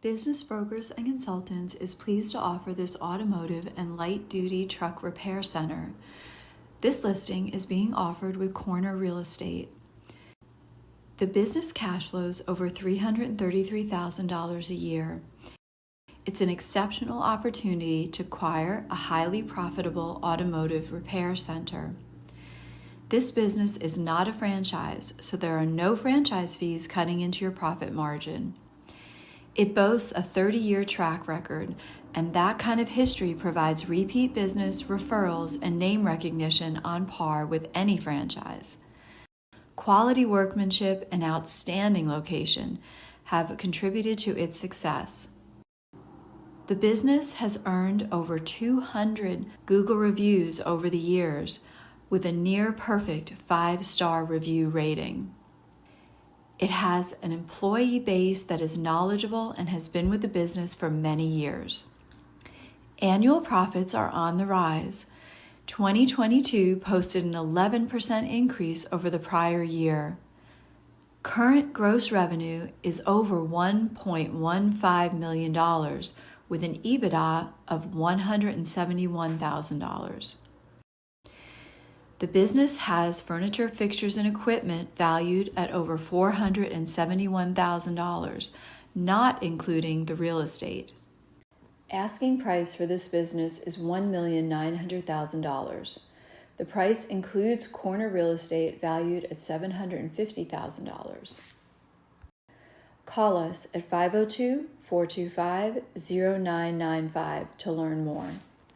Business Brokers and Consultants is pleased to offer this automotive and light-duty truck repair center. This listing is being offered with Corner Real Estate. The business cash flows over $333,000 a year. It's an exceptional opportunity to acquire a highly profitable automotive repair center. This business is not a franchise, so there are no franchise fees cutting into your profit margin. It boasts a 30-year track record, and that kind of history provides repeat business, referrals, and name recognition on par with any franchise. Quality workmanship and outstanding location have contributed to its success. The business has earned over 200 Google reviews over the years, with a near-perfect 5-star review rating. It has an employee base that is knowledgeable and has been with the business for many years. Annual profits are on the rise. 2022 posted an 11% increase over the prior year. Current gross revenue is over $1.15 million, with an EBITDA of $171,000. The business has furniture, fixtures, and equipment valued at over $471,000, not including the real estate. Asking price for this business is $1,900,000. The price includes Corner Real Estate valued at $750,000. Call us at 502-425-0995 to learn more.